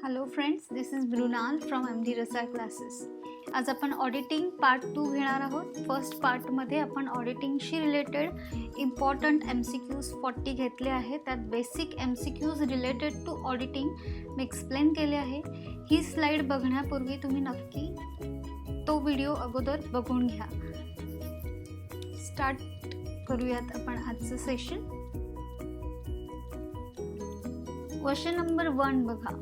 Hello friends, this is Brunal from MD Rasal classes. आज आपण auditing part 2 घेणार आहोत. फर्स्ट पार्टमध्ये आपण ऑडिटिंगशी रिलेटेड इम्पॉर्टंट MCQs 40 घेतले आहे. त्यात basic MCQs related to auditing मी एक्सप्लेन केले आहे. ही स्लाईड बघण्यापूर्वी तुम्ही नक्की तो व्हिडिओ अगोदर बघून घ्या. स्टार्ट करूयात आपण आजचं सेशन. क्वेश्चन नंबर 1 बघा.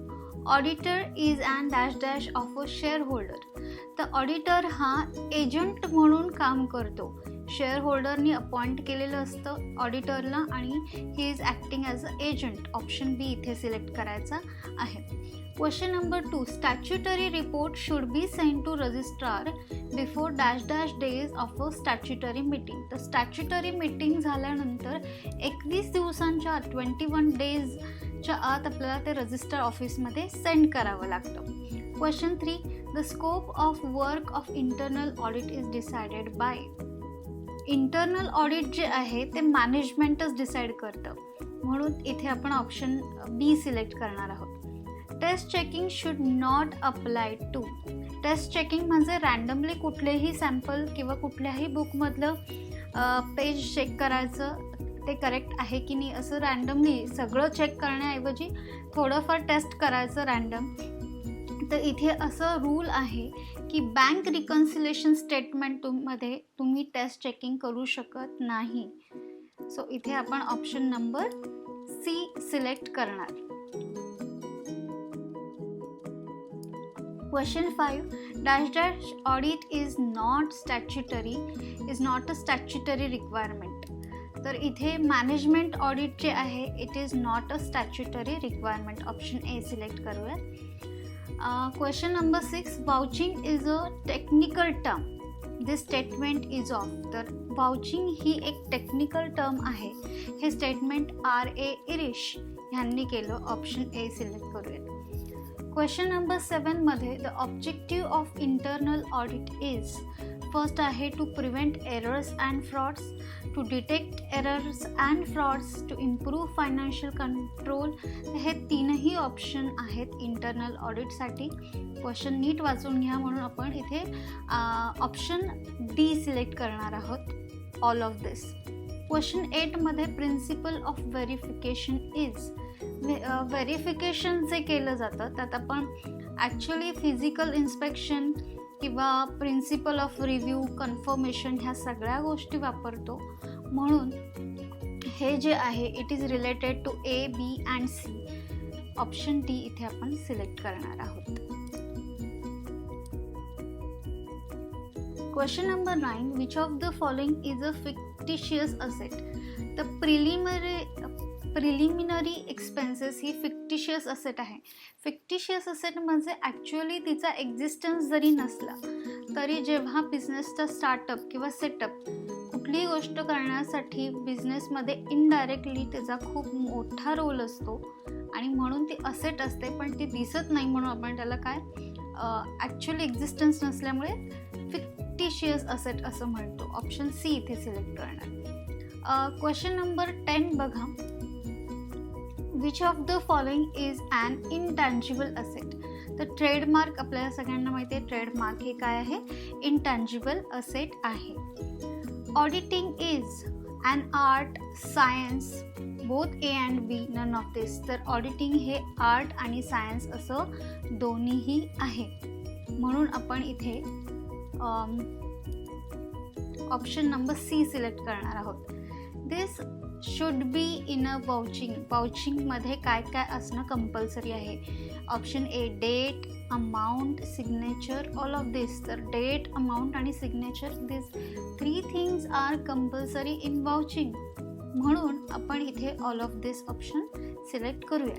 Auditor is and dash dash of a share holder. तर ऑडिटर हा एजंट म्हणून काम करतो. शेअर होल्डरनी अपॉइंट केलेलं असतं ऑडिटरला आणि he is acting as a agent. Option B इथे सिलेक्ट करायचा आहे. Question number 2. Statutory report should be send to registrar before dash dash days of a statutory meeting. तर स्टॅच्युटरी मीटिंग झाल्यानंतर 21 दिवसांच्या 21 डेजच्या आत आपल्याला ते रजिस्टर ऑफिसमध्ये सेंड करावं लागतं. Question 3. The scope of work of internal audit is decided by. Internal audit जे आहे ते मॅनेजमेंटच डिसाईड करतं, म्हणून इथे आपण ऑप्शन बी सिलेक्ट करणार आहोत. Test checking should not apply to. Test checking म्हणजे रँडमली कुठलेही सॅम्पल किंवा कुठल्याही बुकमधलं पेज चेक करायचं ते करेक्ट आहे की नाही असं रँडमली सगळं चेक करण्याऐवजी थोडंफार टेस्ट करायचं रँडम. तर इथे असं रूल आहे की बँक रिकन्सिलेशन स्टेटमेंटमध्ये तुम्ही टेस्ट चेकिंग करू शकत नाही. सो इथे आपण ऑप्शन नंबर सी सिलेक्ट करणार. Question 5. Dash dash audit is not a statutory requirement. तर इथे मॅनेजमेंट ऑडिट जे आहे it is not a statutory requirement. Option A select करूया. Question number 6. Vouching is a technical term. This statement is off. तर vouching ही एक technical term आहे. हे स्टेटमेंट RA इरिश ह्यांनी केलं. ऑप्शन ए सिलेक्ट करूया. क्वेश्चन नंबर 7 मध्ये the objective of internal audit is. First आहे to prevent errors and frauds, to detect errors and frauds, to improve financial control. हे तीनही ऑप्शन आहेत इंटरनल ऑडिटसाठी. क्वेश्चन नीट वाचून घ्या म्हणून आपण इथे ऑप्शन डी सिलेक्ट करणार आहोत. All of this. क्वेश्चन 8 मध्ये principle of verification is. Verification जे केलं जातं त्यात आपण ॲक्च्युली फिजिकल इन्स्पेक्शन किंवा प्रिन्सिपल ऑफ रिव्ह्यू, कन्फर्मेशन ह्या सगळ्या गोष्टी वापरतो. म्हणून हे जे आहे it is related to A, B and C. Option D इथे आपण सिलेक्ट करणार आहोत. Question number 9. Which of the following is a fictitious asset. तर प्रिलिमिनरी एक्सपेन्सेस ही फिक्टिशियस असेट आहे. फिक्टिशियस असेट म्हणजे ॲक्च्युअली तिचा एक्झिस्टन्स जरी नसला तरी जेव्हा बिझनेसचा स्टार्टअप किंवा सेटअप कुठलीही गोष्ट करण्यासाठी बिझनेसमध्ये इनडायरेक्टली त्याचा खूप मोठा रोल असतो आणि म्हणून ती असेट असते, पण ती दिसत नाही म्हणून आपण त्याला काय ॲक्च्युअली एक्झिस्टन्स नसल्यामुळे फिक्टिशियस असेट असं म्हणतो. ऑप्शन सी इथे सिलेक्ट करणार. क्वेश्चन नंबर 10 बघा. Which of the following is an intangible asset. तर ट्रेडमार्क आपल्याला सगळ्यांना माहिती आहे. ट्रेडमार्क हे काय आहे? इनटँजिबल असेट आहे. Auditing is an art, science, both A and B, none of this. तर ऑडिटिंग हे आर्ट आणि सायन्स असं दोन्हीही आहे. म्हणून आपण इथे ऑप्शन नंबर सी सिलेक्ट करणार आहोत. This should be in a vouching. वाउचिंगमध्ये काय काय असणं कंपल्सरी आहे? Option A date, amount, signature, all of this. तर डेट, अमाऊंट आणि signature this 3 things are compulsory in vouching. म्हणून आपण इथे all of this option select करूया.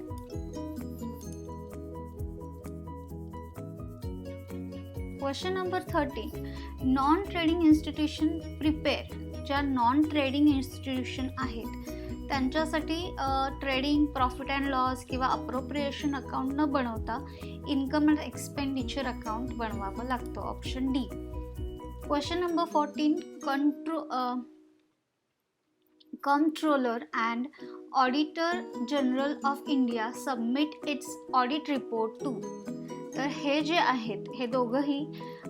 Question number 13. Non trading institution prepare. ज्या नॉन ट्रेडिंग इन्स्टिट्यूशन आहेत त्यांच्यासाठी trading, profit and loss किंवा अप्रोप्रिएशन अकाउंट न बनवता इन्कम अँड एक्सपेंडिचर अकाउंट बनवावं लागतं. Option D. Question number 14. Comptroller and Auditor General of India submit its audit report to. तर हे जे आहेत हे दोघंही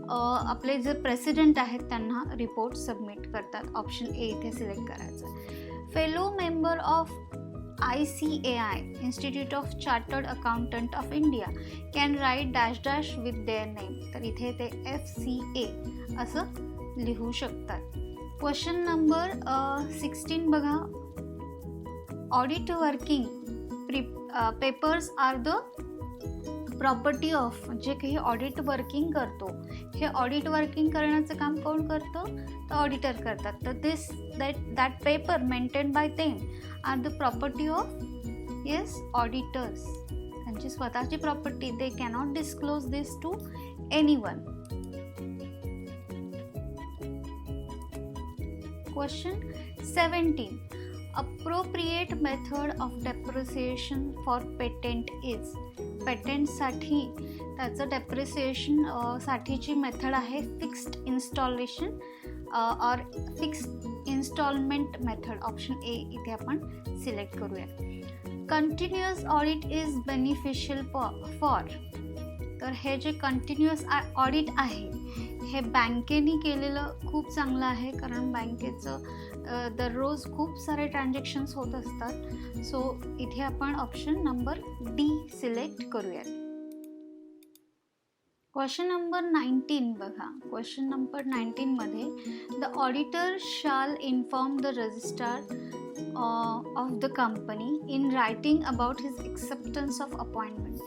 आपले जे प्रेसिडेंट आहेत त्यांना रिपोर्ट सबमिट करतात. ऑप्शन ए इथे सिलेक्ट करायचं. Fellow member of ICAI Institute of Chartered Accountant of India can write dash dash with their name. तर इथे ते FCA असं लिहू शकतात. क्वेश्चन नंबर 16 बघा. Audit working papers are the property of. जे काही ऑडिट वर्किंग करतो हे ऑडिट वर्किंग करण्याचं काम कोण करतं तर ऑडिटर करतात. तर that paper maintain by them are the property of yes auditors. त्यांची स्वतःची property. They cannot disclose this to anyone. Question 17. Appropriate method of depreciation for patent is. पेटेंटसाठी त्याचं डेप्रिसिएशन साठीची मेथड आहे फिक्स्ड इन्स्टॉलेशन और fixed installment method. Option A इथे आपण select करूया. Continuous audit is beneficial for. तर हे जे कंटिन्युअस ऑडिट आहे हे बँकेने केलेलं खूप चांगलं आहे, कारण बँकेचं दररोज खूप सारे ट्रान्झॅक्शन्स होत असतात. सो इथे आपण ऑप्शन नंबर डी सिलेक्ट करूयात. क्वेश्चन नंबर 19 बघा. क्वेश्चन नंबर 19 मध्ये द ऑडिटर शाल inform the registrar of the company in writing about his acceptance of appointment.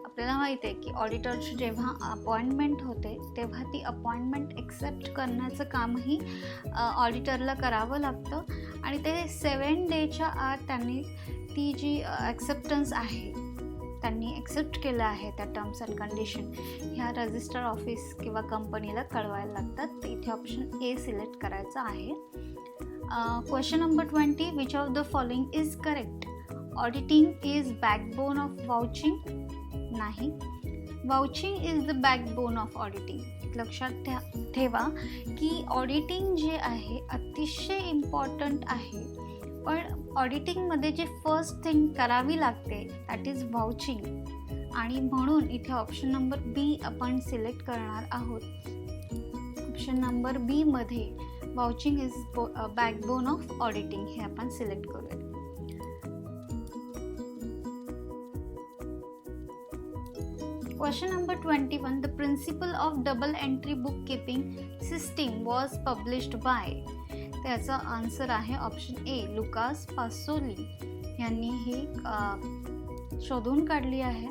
आपल्याला माहिती आहे की ऑडिटरची जेव्हा अपॉइंटमेंट होते तेव्हा ती अपॉइंटमेंट एक्सेप्ट करण्याचं कामही ऑडिटरला करावं लागतं आणि ते 7 डेच्या आत त्यांनी ती जी ॲक्सेप्टन्स आहे त्यांनी एक्सेप्ट केलं आहे त्या टर्म्स अँड कंडिशन ह्या रजिस्टर ऑफिस किंवा कंपनीला कळवायला लागतात. तर इथे ऑप्शन ए सिलेक्ट करायचं आहे. Question number 20. Which of the following is correct. Auditing is backbone of vouching. नाही. Vouching is the backbone of auditing. लक्षात ठेवा की ऑडिटिंग जे आहे अतिशय इम्पॉर्टंट आहे, पण ऑडिटिंगमध्ये जे फर्स्ट थिंग करावी लागते दॅट इज वाउचिंग. आणि म्हणून इथे ऑप्शन नंबर बी आपण सिलेक्ट करणार आहोत. ऑप्शन नंबर बी मध्ये vouching is backbone of auditing हे आपण सिलेक्ट करूया. Question number 21. The principle of double entry bookkeeping system was published by. त्याचा आन्सर आहे ऑप्शन ए लुकास पासोली यांनी हे शोधून काढली आहे.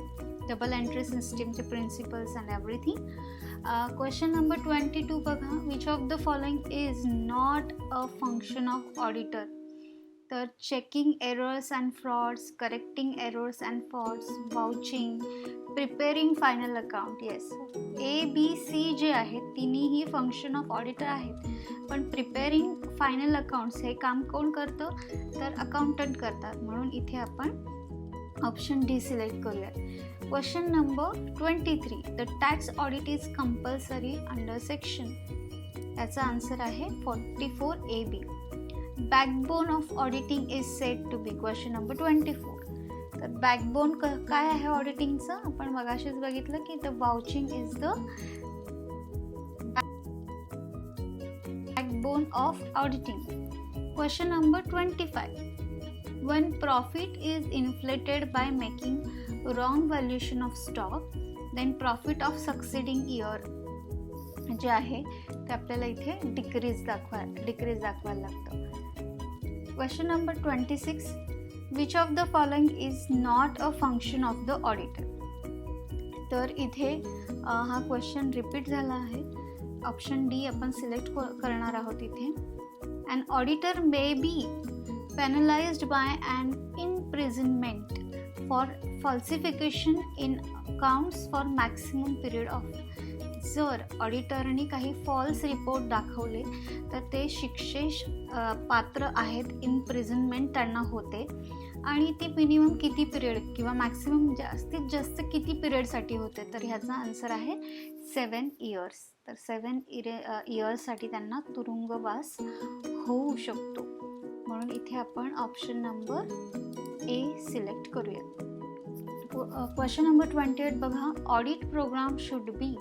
डबल एंट्री सिस्टीमचे principles and everything. Question number 22 बघा. Which of the following is not a function of auditor. तर checking errors and frauds, correcting errors and frauds, vouching, preparing final account. Yes, ABC जे आहेत तिन्हीही function of auditor आहेत, पण preparing final accounts हे काम कोण करतं तर अकाउंटंट करतात. म्हणून इथे आपण ऑप्शन डी सिलेक्ट करूयात. Question number 23. The tax audit is compulsory under section. याचा आन्सर आहे 44 AB. Backbone of auditing is said to be. Question number 24. तर बॅकबोन काय आहे ऑडिटिंगचं आपण मगाशीच बघितलं की the vouching is the backbone of auditing. Question number 25. when profit is inflated by making wrong valuation of stock then profit of succeeding year जे आहे ते आपल्याला इथे डिक्रीज दाखवायला लागतं. Question number 26. Which of the following is not a function of the auditor. तर इथे हा क्वेश्चन रिपीट झाला आहे. ऑप्शन डी आपण सिलेक्ट करणार आहोत इथे. An auditor may be penalized by an imprisonment for falsification in accounts for maximum period of. जर ऑडिटरनी काही फॉल्स रिपोर्ट दाखवले तर ते शिक्षेस पात्र आहेत. इम्प्रिझनमेंट त्यांना होते आणि ती मिनिमम किती पिरियड किंवा मॅक्सिमम जास्तीत जास्त किती पिरियडसाठी होते तर ह्याचा आन्सर आहे 7 years. तर 7 yearsसाठी त्यांना तुरुंगवास होऊ शकतो. म्हणून म्हणून इथे आपण ऑप्शन नंबर ए सिलेक्ट करूया. क्वेश्चन नंबर 28 बघा, ऑडिट प्रोग्राम शुड बी.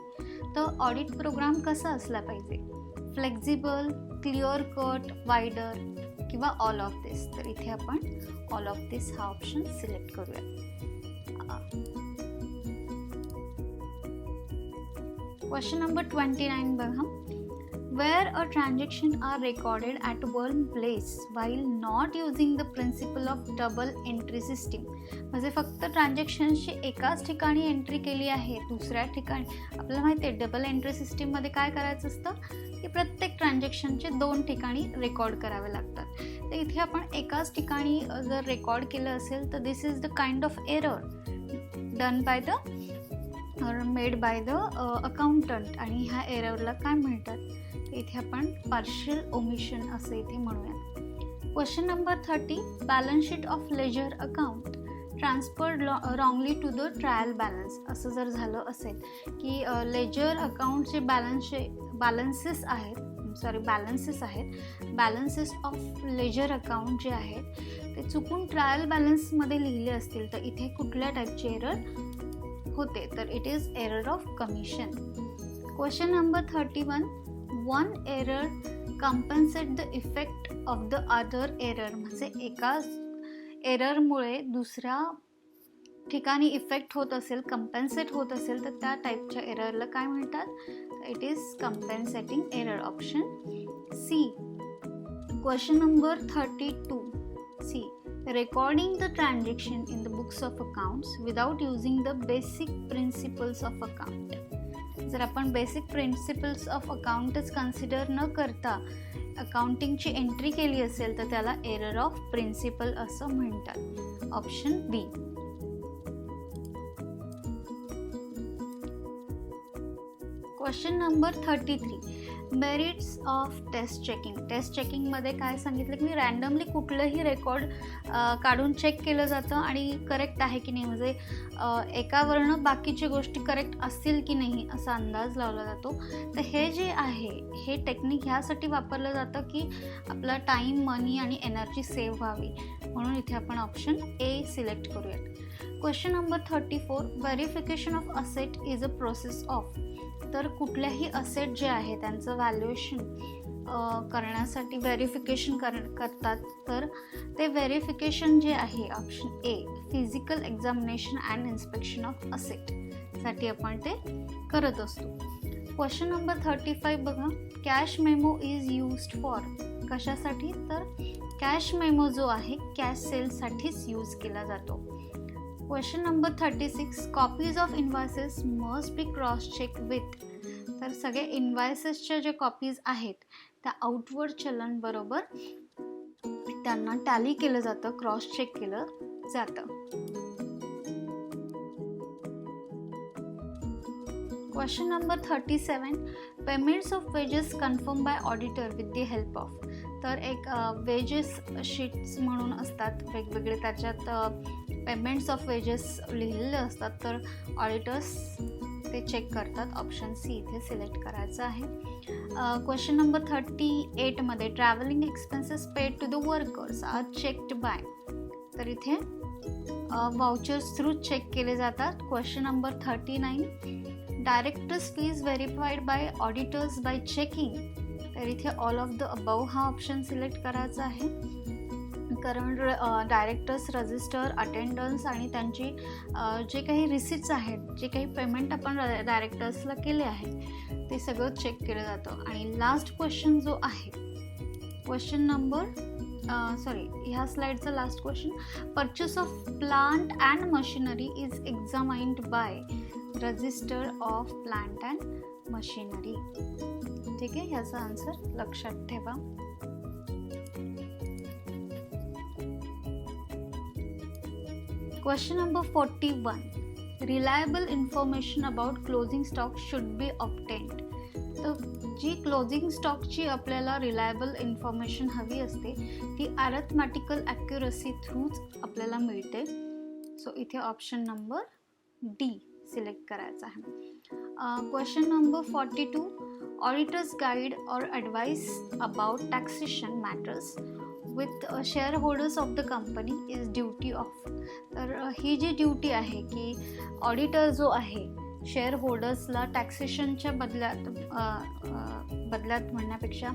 तर ऑडिट प्रोग्राम कसा असला पाहिजे? फ्लेक्झिबल, क्लिअर कट, वायडर किंवा ऑल ऑफ दिस. तर इथे आपण ऑल ऑफ दिस हा ऑप्शन सिलेक्ट करूया. क्वेश्चन नंबर 29 बघा, where a transaction are recorded at one place while not using the principle of double entry system. म्हणजे फक्त ट्रान्झॅक्शन्सची एकाच ठिकाणी एंट्री केली आहे, दुसऱ्या ठिकाणी आपल्याला माहिती आहे डबल एंट्री सिस्टीममध्ये काय करायचं असतं की प्रत्येक ट्रान्झॅक्शनचे 2 ठिकाणी रेकॉर्ड करावे लागतात. तर इथे आपण एकाच ठिकाणी जर रेकॉर्ड केलं असेल तर this is the kind of error done by the made by the accountant. आणि ह्या एररला काय म्हणतात? इथे आपण पार्शियल ओमिशन असं इथे म्हणूया. Question number 30, balance sheet of ledger account transferred wrongly to the trial balance. असं जर झालं असेल की लेजर अकाउंटचे बॅलन्सेस आहेत, बॅलन्सेस ऑफ लेजर अकाउंट जे आहेत ते चुकून ट्रायल बॅलन्समध्ये लिहिले असतील तर इथे कुठल्या टाईपचे एरर होते? तर it is error of commission. Question number 31, one error compensate the effect of the other error. म्हणजे एका एररमुळे दुसऱ्या ठिकाणी इफेक्ट होत असेल, कम्पन्सेट होत असेल तर त्या टाईपच्या एररला काय म्हणतात? It is compensating error, option C. Question number 32 C, recording the transaction in the books of accounts without using the basic principles of account. जर आपण बेसिक प्रिन्सिपल्स ऑफ अकाउंटच कन्सिडर न करता अकाउंटिंगची एंट्री केली असेल तर त्याला एरर ऑफ प्रिन्सिपल असं म्हणतात, option B. Question number 33, merits of test checking. Test चेकिंगमध्ये काय सांगितलं की रँडमली कुठलंही रेकॉर्ड काढून चेक केलं जातं आणि करेक्ट आहे की नाही, म्हणजे एकावरनं बाकीच्या गोष्टी करेक्ट असतील की नाही असा अंदाज लावला जातो. तर हे जे आहे हे टेक्निक ह्यासाठी वापरलं जातं की आपला टाईम, मनी आणि एनर्जी सेव्ह व्हावी, म्हणून इथे आपण ऑप्शन ए सिलेक्ट करूयात. Question number 34, verification of asset is a process of. तर कुठल्याही असेट जे आहे त्यांचं व्हॅल्युएशन करण्यासाठी व्हेरिफिकेशन करतात. तर ते व्हेरिफिकेशन जे आहे option A, physical examination and inspection of asset साठी आपण ते करत असतो. क्वेश्चन नंबर 35 बघा, cash memo is used for. कशासाठी? तर कॅश मेमो जो आहे कॅश सेलसाठीच यूज केला जातो. Question number 36, copies of invoices must be cross check with. तर सगळे इन्व्हॉइसेसच्या जे कॉपीज आहेत त्या आउटवर्ड चलन बरोबर त्यांना टॅली केलं जातं, क्रॉस चेक केलं जातं. Question number 37, payments of wedges confirm by auditor with the help of. तर एक वेजेस शीट्स म्हणून असतात वेगवेगळे, त्याच्यात पेमेंट्स ऑफ वेजेस लिहिलेले असतात, तर ऑडिटर्स ते चेक करतात, ऑप्शन सी इथे सिलेक्ट करायचं आहे. क्वेश्चन नंबर 38 मध्ये travelling expenses paid to the workers are checked by. तर इथे वाउचर्स थ्रू चेक केले जातात. Question number 39, directors fees verified by auditors by checking. तर इथे ऑल ऑफ द अबव हा ऑप्शन सिलेक्ट करायचा आहे, कारण डायरेक्टर्स रजिस्टर, अटेंडन्स आणि त्यांची जे काही रिसिट्स आहेत, जे काही पेमेंट आपण डायरेक्टर्सला केले आहे ते सगळं चेक केलं जातं. आणि लास्ट क्वेश्चन जो आहे, क्वेश्चन नंबर ह्या स्लाइडचा last question, purchase of plant and machinery is examined by register of plant and machinery. ठीक आहे, ह्याचा आन्सर लक्षात ठेवा. Question number 41, reliable information about closing stock should be obtained. तर जी क्लोजिंग स्टॉकची आपल्याला रिलायबल इन्फॉर्मेशन हवी असते ती अॅरिथमॅटिकल ॲक्युरसी थ्रूच आपल्याला मिळते. सो इथे ऑप्शन नंबर डी सिलेक्ट करायचा आहे. क्वेश्चन नंबर 42, ऑडिटर्स गाईड और advice about taxation matters with share holders of the company is duty of. तर ही जी ड्युटी आहे की ऑडिटर जो आहे शेअर होल्डर्सला टॅक्सेशनच्या बदल्यात म्हणण्यापेक्षा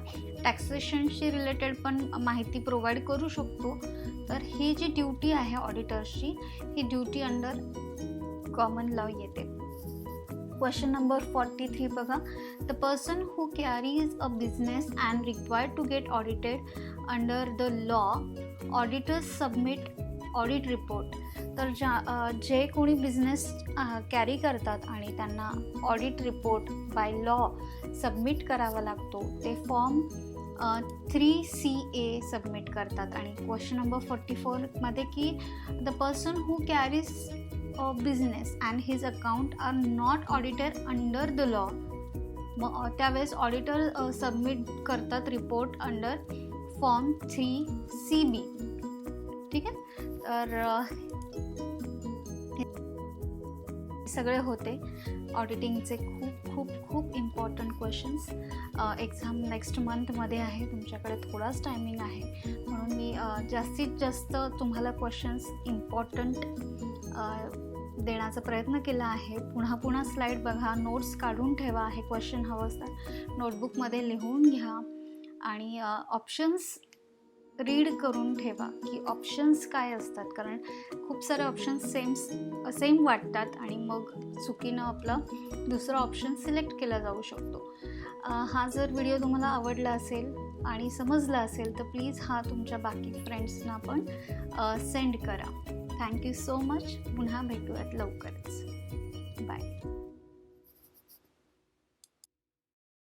टॅक्सेशनशी रिलेटेड पण माहिती प्रोव्हाइड करू शकतो. तर ही जी ड्युटी आहे ऑडिटर्सची ही ड्युटी अंडर कॉमन लॉ येते. क्वेश्चन नंबर 43 बघा. The person who carries a business and required to get audited under the law auditors submit audit report. तर जे कोणी बिझनेस कॅरी करतात आणि त्यांना audit report by law submit करावा लागतो ते फॉर्म 3CA सबमिट करतात. आणि क्वेश्चन नंबर 44 मध्ये की the person who carries a business and his account are not audited under the law. मग त्यावेळेस ऑडिटर सबमिट करतात रिपोर्ट अंडर फॉर्म 3CB. ठीक आहे. तर सगळे होते ऑडिटिंगचे खूप खूप खूप इम्पॉर्टंट क्वेश्चन्स. एक्झाम नेक्स्ट मंथमध्ये आहे, तुमच्याकडे थोडाच टायमिंग आहे म्हणून मी जास्तीत जास्त तुम्हाला क्वेश्चन्स इम्पॉर्टंट देण्याचा प्रयत्न केला आहे. पुन्हा स्लाईड बघा, नोट्स काढून ठेवा. हे क्वेश्चन हवं असतात नोटबुकमध्ये लिहून घ्या आणि ऑप्शन्स रीड करून ठेवा की ऑप्शन्स काय असतात, कारण खूप सारे ऑप्शन्स सेम वाटतात आणि मग चुकीनं आपला दुसरा ऑप्शन सिलेक्ट केला जाऊ शकतो. हा जर व्हिडिओ तुम्हाला आवडला असेल आणि समजला असेल तर प्लीज हा तुमच्या बाकी फ्रेंड्सना पण सेंड करा. Thank you so much. पुन्हा भेटूयात लवकरच. बाय.